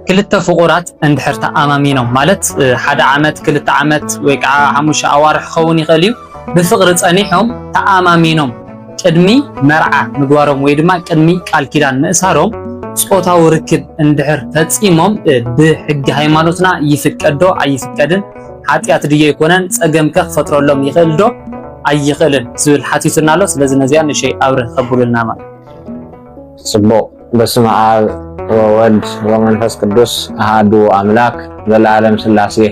كلتا فقرات عند حرتا أمامينهم مالت حدا عمت كلتا عمت ويكع حموش أوارح خوني غليو بفقرة أنيحهم تأمامينهم كدمي مرعى مقوارهم ويدما كدمي قال كيدان مأسارهم سقوطا وركب عند حر تتسيمهم بحق هايمانوتنا يفكدو أي يفكدن حاتيات دي يكونن سأقم كخ فترة لهم يخلدو أي يخلن سوال حاتيتنا له سلازن زيان شيء أوره خبول النامات سبو بسم الله وولد ومنفس قدوس أحد أملاك ذو العالم سلاسي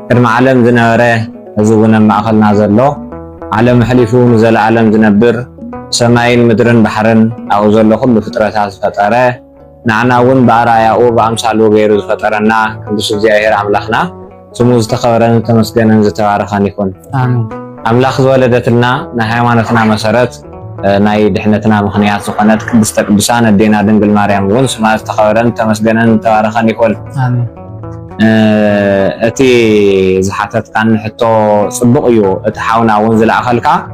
كرم عالم ذنوره زونا ما أخلنا زلو عالم حليفون ذو العالم ذنبر سماين مدرن بحرن أو زلو كل فترة فترة نعناون بأرايا أو بأمثالو غيرو فترنا قدوس زياهر أملاكنا سموز تخورن تمسكنا زتوارخان يكون آمين أملاك زولدتنا نحيوانتنا مسارات ناي دحنتنا مخنيات سقنات بسان الدينا دنقل مريم ون سما استخبرن تمسجنن توارخان يقول آمين اتي زحاتت كان حتى صبق يو اتحاونا ونزل اخلكا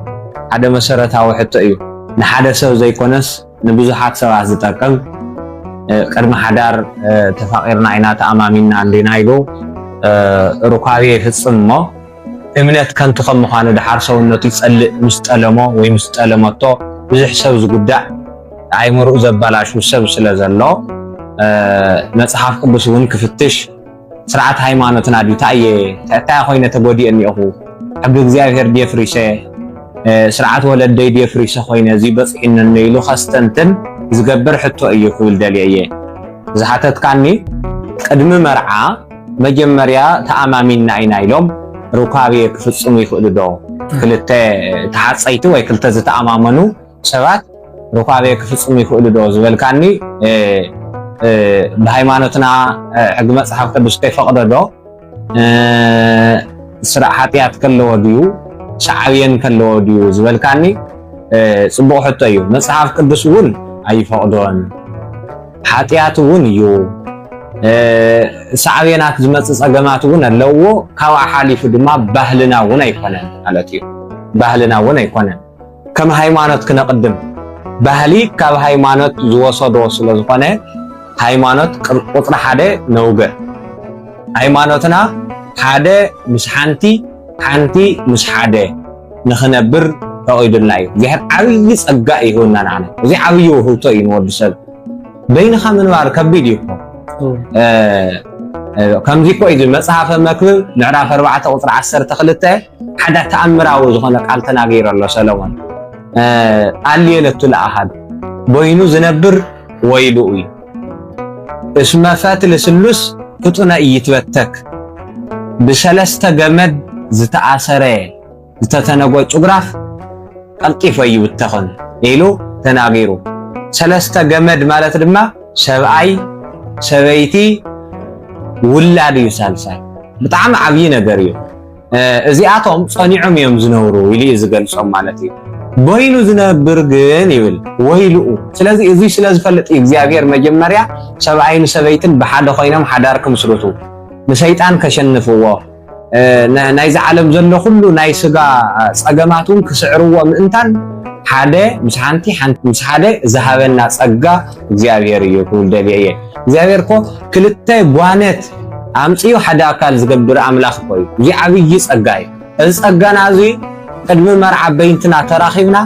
هذا مسرتاو حتى يو نحدا سو زيكونس نبزحات سوا زتركب قدم حدار تفاقرنا عينا تأمامينا عندنا يلو ركابي فتصمو እምነት ከንቱ ከምዃኑ ድሓር ሰውነቱ ይጸልእ ምስጠለሞ ወይ ምስጠለመቶ ብዙሕ ሰብ ዝጉዳዕ አይምርኡ ዘባላሹ ሰብ ስለዘሎ መጽሐፍ ቅዱስ እውን ክፍትሽ ስርዓት ሃይማኖትና ዲታየ ታታይ ኮይነ ተጎዲእኒ ኢኹ ኣብ እግዚአብሔር ዲፍሪሰ ስርዓት ወለደይ ዲፍሪሰ ኮይነ እዚ በጽሒነን ኢሉ ከስተንትን ዝገብር ሕቶ እዩ ክብል ደልየ ዝሓተትካኒ ቅድሚ መርዓ መጀመርያ ተኣማሚና ኢና ኢሎም ركابي كفصم يخدو دو كلته تحصيت ወይ ክልተ ዝተኣማመኑ ሰባት ركابي كفصم يخدو دو ዝብልካኒ በሃይማኖትና ሕግ መጽሐፍ ቅዱስ ከይፈቅዶ ዶ ስራሕ ኃጢአት ከለዎ ድዩ ሻዕብየን ከለዎ ድዩ ዝብልካኒ ጽቡቕ ሕቶ እዩ መጽሐፍ ቅዱስ እውን ኣይፈቅዶን ኃጢአት እውን እዩ ሰዓብየናት ዝመጽእ ጸገማት እውን ኣለዎ ካብ ሓሊፉ ድማ ባህልና እውን ኣይኮነን ማለት እዩ ባህልና እውን ኣይኮነን ከም ሃይማኖት ክነቅድም ባህሊ ካብ ሃይማኖት ዝወሰዶ ስለ ዝኾነ ሃይማኖት ቁጥሪ ሓደ ነውገ ሃይማኖትና ሓደ ምስ ሓንቲ ሓንቲ ምስ ሓደ ንኽነብር ተቆይድና እዩ ዝሕር ዓብይ ጸጋ ይሁንና ንዓና እዚ ዓብይ ውህብቶ እዩ ንወዲ ሰብ በይንኻ ምንባር ከቢድ እዩ ከምዚ ኮይዱ መጽሐፈ መክብብ ምዕራፍ 4 ቁጥሪ 12 ሓደ ተኣምራዊ ዝኾነ ቃል ተናገረ ኣሎ ሰለሞን አልየለቱ ለአሐድ ቦይኑ ዝነብር ወይሉ እዩ እስመ ፈትል ስሉስ ፍጡነ ይትበተክ ብሰለስተ ገመድ ዝተኣሰረ ዝተተነጎ ጭጉራፍ ቀልጢፈ ይውተኽን ኢሉ ተናገሩ ሰለስተ ገመድ ማለት ድማ ሰብኣይ ሰበይቲ ውላድ እዩ ሳልሳይ ብጣዕሚ ዓብይ ነገር እዩ እዚኣቶም ጸኒዖም እዮም ዝነብሩ ኢሉ ዝገልጾም ማለት እዩ ቦይኑ ዝነብር ግን ይብል ወይልኡ ስለዚ እዚ ስለ ዝፈልጥ እግዚአብሔር መጀመርያ ሰብኣይን ሰበይትን ብሓደ ኮይኖም ሓዳር ክምስርቱ ንሰይጣን ከሸንፍዎ ናይ ዓለም ዘሎ ኩሉ ናይ ስጋ ጸገማቱን ክስዕርዎ ምእንታን ሓደ ምስ ሓንቲ ሓንቲ ምስ ሓደ ዝሃበና ጸጋ እግዚአብሔር እዩ ኩልደልየ እግዚአብሔር ኮ ክልተ ጓነት አምጪው ሓደ አካል ዝገብር አምላክ ኮይ እዚ ዓብይ ጸጋ እዩ እዚ ጸጋና እዚ ቅድሚ መርዓ በይንትና ተራኺብና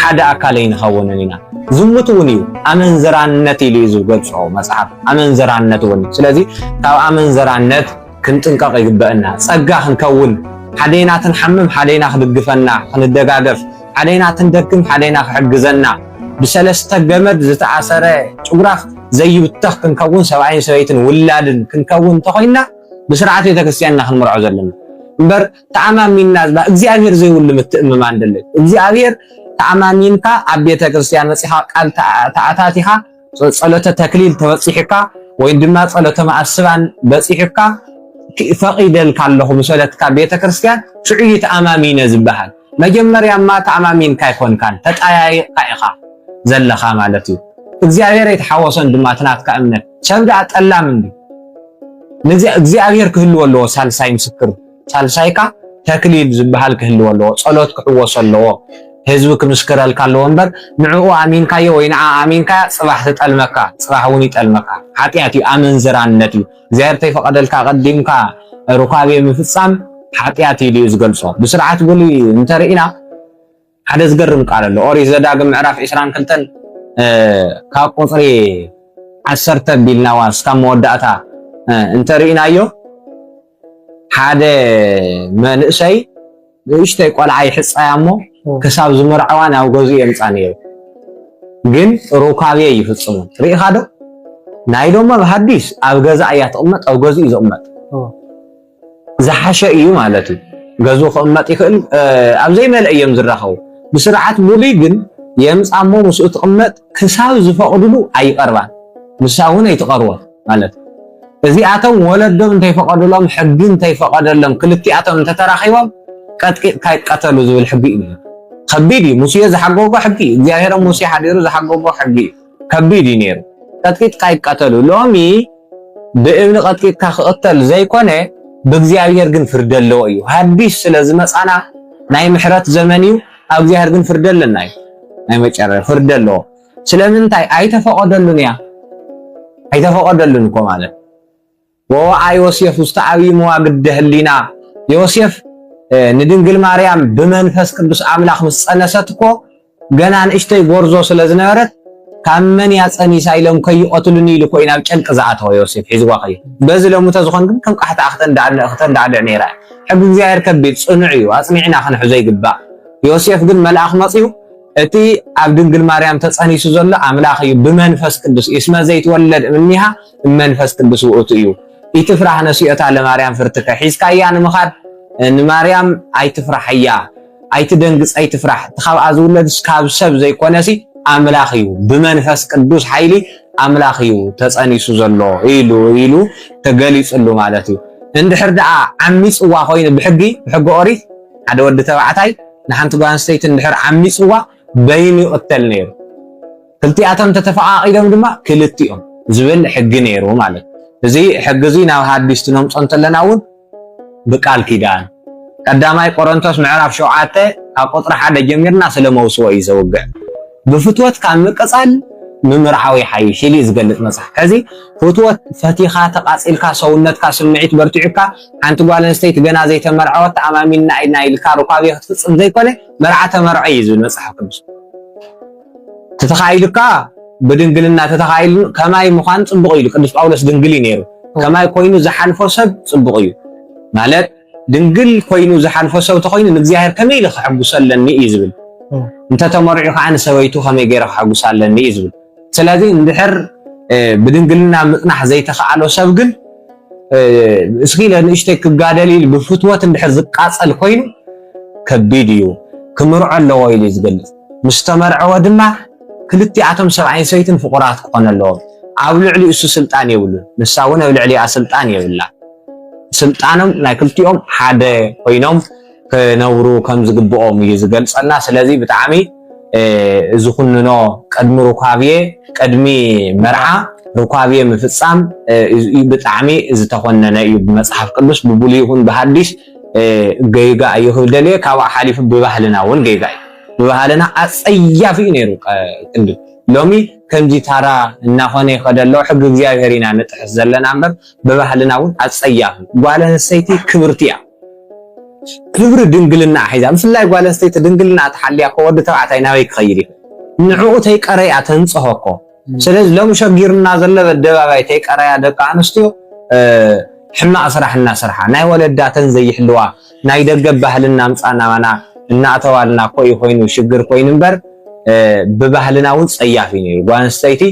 ሓደ አካል ይንኸውንን ኢና ዝሙት እውን እዩ አመንዘራነት ኢሉ ዝገልጾ መጽሐፍ አመንዘራነት እውን ስለዚ ካብ አመንዘራነት ክንጥንቀቕ ይግበአና ጸጋ ክንከውን ሓደና ክንሐምም ሓደና ክድግፈና ክንደጋገፍ ሓደና ትንደክም ሓደና ክሕግዘና ብሰለስተ ገመድ ዝተኣሰረ ጭጉራፍ ዘይውተኽ ክንከውን ሰብኣይን ሰበይትን ውላድን ክንከውን ተኾይና ብስርዓት ቤተክርስትያንና ክንምርዖ ዘለና እምበር ተኣማሚንና ዝባ እግዚአብሔር ዘይውል ምትእምማን ደለ እግዚአብሔር ተኣማሚንካ ኣብ ቤተክርስትያን መጽሐፍ ቃል ተኣታቲኻ ጸሎተ ተክሊል ተበጽሒካ ወይ ድማ ጸሎተ ማዕስባን በጽሒካ ፈቂደልካ ኣለኹ መሰለትካ ቤተክርስትያን ሽዑይ ተኣማሚነ ዝበሃል መጀመርያማ ተኣማሚንካ ይኮንካን ተጣያይቕካ ኢኻ ዘለኻ ማለት እዩ እግዚአብሔር የተሐወሰን ድማ ትናትካ እምነት ሸብዳ ጠላም እንዲ እግዚአብሔር ክህልዎ ኣለዎ ሳልሳይ ምስክር ሳልሳይካ ተክሊል ዝበሃል ክህልዎ ኣለዎ ጸሎት ክሕወሶ ኣለዎ ህዝብ ክምስክረልካ ኣለዎ እምበር ንዕኡ ኣሚንካዮ ወይ ንዓ ኣሚንካ ፅባሕ ትጠልመካ ፅባሕ እውን ይጠልመካ ሓጢኣት እዩ ኣመንዝራነት እዩ እግዚኣብሔር ተይፈቀደልካ ቀዲምካ ሩካቤ ምፍፃም ሓጢኣት እዩ ዝገልጾ ብስርዓት ብሉ እንተርኢና ሓደ ዝገርም ቃል ኣሎ ኦሪት ዘዳግም ምዕራፍ 22 ካብ ቁፅሪ 10 ቢልናዋ እስካብ መወዳእታ እንተርኢናዮ ሓደ መንእሰይ ንእሽተይ ቆልዓ ይሕፃያ እሞ ክሳብ ዝመርዓዋ ናብ ገዝኡ የምፃ ነይሩ ግን ሩካቤ ይፍፅሙ ርኢኻ ዶ ናይ ዶማ ብሃዲስ ኣብ ገዛ እያ ትቕመጥ ኣብ ገዝኡ እዩ ዝቕመጥ ዝሓሸ እዩ ማለት እዩ ገዝኡ ክቕመጥ ይኽእል ኣብ ዘይመልአ እዮም ዝራኸቡ ብስርዓት ብሉይ ግን የምፃ እሞ ምስኡ ትቕመጥ ክሳብ ዝፈቕድሉ ኣይቀርባን ንሳ እውን ኣይትቐርቦን ማለት እዚኣቶም ወለዶም እንተይፈቐድሎም ሕጊ እንተይፈቐደሎም ክልቲኣቶም እንተተራኺቦም ቀጥቂጥካ ይቀተሉ ዝብል ሕጊ እዩ ከቢድ እዩ ሙሴ ዝሓገቦ ሕጊ እግዚኣብሔሮም ሙሴ ሓዲሩ ዝሓገቦ ሕጊ ከቢድ እዩ ነይሩ ቀጥቂጥካ ይቀተሉ ሎሚ ብእምኒ ቀጥቂጥካ ክቕተል ዘይኮነ ብእግዚኣብሔር ግን ፍርዲ ኣለዎ እዩ ሃዲስ ስለ ዝመፃና ናይ ምሕረት ዘመን እዩ ኣብ እግዚኣብሔር ግን ፍርዲ ኣለና እዩ ናይ መጨረሻ ፍርዲ ኣለዎ ስለምንታይ ኣይተፈቐደሉን እያ ኣይተፈቐደሉን እኮ ማለት ወወዓ ዮሴፍ ውስተ ዓብዪ መዋግደ ህሊና ዮሴፍ ንድንግል ማርያም ብመንፈስ ቅዱስ ኣምላኽ ምስ ፀነሰት እኮ ገና ንእሽተይ ጎርዞ ስለ ዝነበረት ካብ መን እያ ፀኒሳ ኢሎም ከይቆትሉኒ ኢሉ ኮይኑ ኣብ ጨንቂ ዝኣተወ ዮሴፍ ሒዝዋ ኸይዱ በዚ ሎሚ ተዝኾን ግን ከም ቃሕቲ ክተንዳዕድዕ ነይራ ሕጊ እግዚኣብሔር ከቢድ ፅኑዕ እዩ ኣፅኒዕና ክንሕዞ ይግባእ ዮሴፍ ግን መልኣኽ መፅዩ እቲ ኣብ ድንግል ማርያም ተፀኒሱ ዘሎ ኣምላኽ እዩ ብመንፈስ ቅዱስ እስመ ዘይትወለድ እምኒሃ መንፈስ ቅዱስ ውእቱ እዩ ኢትፍራህ ነሲኦታ ለማርያም ፍርትከ ሒዝካያ ንምኻድ ንማርያም ኣይትፍራህ እያ ኣይትደንግፅ ኣይትፍራህ ትኻብኣ ዝውለድ ካብ ሰብ ዘይኮነሲ ኣምላኽ እዩ ብመንፈስ ቅዱስ ሓይሊ ኣምላኽ እዩ ተፀኒሱ ዘሎ ኢሉ ተገሊፅሉ ማለት እዩ እንድሕር ደኣ ዓሚፅዋ ኮይኑ ብሕጊ ኦሪት ሓደ ወዲ ተባዕታይ ንሓንቲ ጓል ኣንስተይቲ እንድሕር ዓሚፅዋ በይኑ ይቅተል ነይሩ ክልቲኣቶም ተተፈቃቂዶም ድማ ክልቲኦም ዝብል ሕጊ ነይሩ ማለት እዚ ሕጊ እዚ ናብ ሃዲስ ነምፆ እንተለና እውን ብቃል ኪዳን ቀዳማይ ቆሮንቶስ ምዕራፍ 7 ካብ ቁጥሪ 1 ጀሚርና ስለመውስዎ እዩ ዘውግዕ ብፍትወት ካብ ምቅፃል ምምርዓዊ ሓይሽ ኢሉ ዝገልፅ መፅሓፍ ሕዚ ፍትወት ፈቲኻ ተቃፂልካ ሰውነትካ ስምዒት በርቲዑካ ሓንቲ ጓል ኣንስተይቲ ገና ዘይተመርዐወት ተኣማሚንና ኢልና ኢልካ ሩካቤ ክትፍፅም ዘይኮነ መርዓ ተመርዐ እዩ ዝብል መፅሓፍ ቅዱስ ተተኻኢልካ ብድንግልና ተተኻኢሉ ከማይ ምዃን ፅቡቅ ኢሉ ቅዱስ ጳውሎስ ድንግል ነይሩ ከማይ ኮይኑ ዝሓልፎ ሰብ ፅቡቅ እዩ ማለት ድንግል ኮይኑ ዝሓልፎ ሰብ ተኮይኑ ንእግዚኣብሔር ከመይ ኢሉ ክሕጉሰለኒ እዩ ዝብል እንተተመርዑ ከዓ ንሰበይቱ ከመይ ገይረ ክሕጉሳለኒ እዩ ዝብል ስለዚ እንድሕር ብድንግልና ምፅናሕ ዘይተኸኣሎ ሰብ ግን እስኪ ንእሽተይ ክጋደል ኢሉ ብፍትወት እንድሕር ዝቃፀል ኮይኑ ከቢድ እዩ ክምርዖ ኣለዎ ኢሉ ዝገልፅ ምስ ተመርዐወ ድማ ክልቲኣቶም ሰብዓይን ሰበይትን ፍቁራት ክኾኑ ኣለዎም ኣብ ልዕሊ እሱ ስልጣን የብሉን ንሳ እውን ኣብ ልዕሊኣ ስልጣን የብላ ስልጣኖም ናይ ክልቲኦም ሓደ ኮይኖም ክነብሩ ከም ዝግብኦም እዩ ዝገልፀልና ስለዚ ብጣዕሚ ዝኹንኖ ቅድሚ ሩካብየ ቅድሚ መርዓ ሩካብየ ምፍፃም ብጣዕሚ ዝተኮነነ እዩ ብመፅሓፍ ቅዱስ ብብሉይ ይኹን ብሃዲስ ገይጋ ይኽእል ደልየ ካብኡ ሓሊፉ ብባህልና እውን ገይጋ እዩ ብባህልና ኣፀያፊ እዩ ነይሩ ቅድም ሎሚ ከምዚ ታራ እናኾነ ይኸደ ኣሎ ሕጊ እግዚኣብሔር ኢና ንጥሕስ ዘለና እምበር ብባህልና እውን ኣፀያፊ ጓል ኣንስተይቲ ክብርቲ እያ ክብሪ ድንግልና ሒዛ ብፍላይ ጓል ኣንስተይቲ ድንግልና ተሓልያ እኮ ወዲ ተባዕታይ ናበይ ክኸይድ ይኽእል ንዕኡ ተይቀረያ ተንፅሖ እኮ ስለዚ ሎሚ ሸጊርና ዘሎ ኣደባባይ ተይቀረያ ደቂ ኣንስትዮ ሕማቅ ስራሕ እናሰርሓ ናይ ወለዳተን ዘይሕልዋ ናይ ደገ ባህልና ምፃናና እናእተዋልና ኮይ ኮይኑ ሽግር ኮይኑ እምበር ብባህልና እውን ፀያፊ ነይሩ ጓል ኣንስተይቲ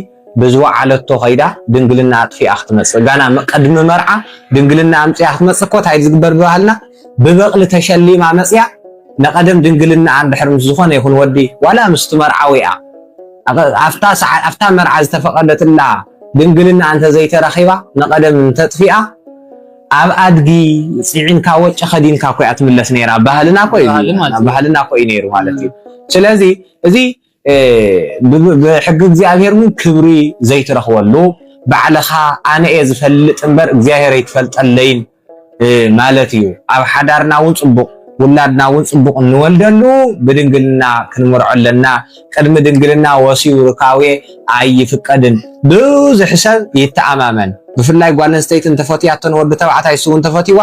ብዝወዓለቶ ኸይዳ ድንግልና ኣጥፊኣ ክትመፅእ ጋና ቅድሚ መርዓ ድንግልና ኣምፅያ ክትመፅእ እኮ እንታይ ዝግበር ብባህልና ብበቕሊ ተሸሊማ መፅያ ንቀደም ድንግልና እንድሕር ምስ ዝኾነ ይኹን ወዲ ዋላ ምስ ትመርዓዊ እያ ኣፍታ መርዓ ዝተፈቐደትላ ድንግልና እንተ ዘይተረኺባ ንቀደም እንተጥፊኣ ኣብ ኣድጊ ፅዒንካ ወጭ ኸዲንካ ኮይ ኣትምለስ ነይራ ባህልና ኮይ ነይሩ ማለት እዩ ስለዚ እዚ ብሕጊ እግዚኣብሔር እውን ክብሪ ዘይትረኽበሉ ባዕልኻ ኣነ እየ ዝፈልጥ እምበር እግዚኣብሔር ኣይትፈልጠለይን ማለት እዩ ኣብ ሓዳርና እውን ፅቡቅ ውላድና እውን ጽቡቕ እንወልደሉ ብድንግልና ክንምርዐለና ቅድሚ ድንግልና ወሲዩ ርካዌ ኣይፍቀድን ብዙሕ ሰብ ይተኣማመን ብፍላይ ጓል ኣንስተይቲ እንተፈትያቶን ወዲ ተባዕታይ እሱ እውን ተፈትይዋ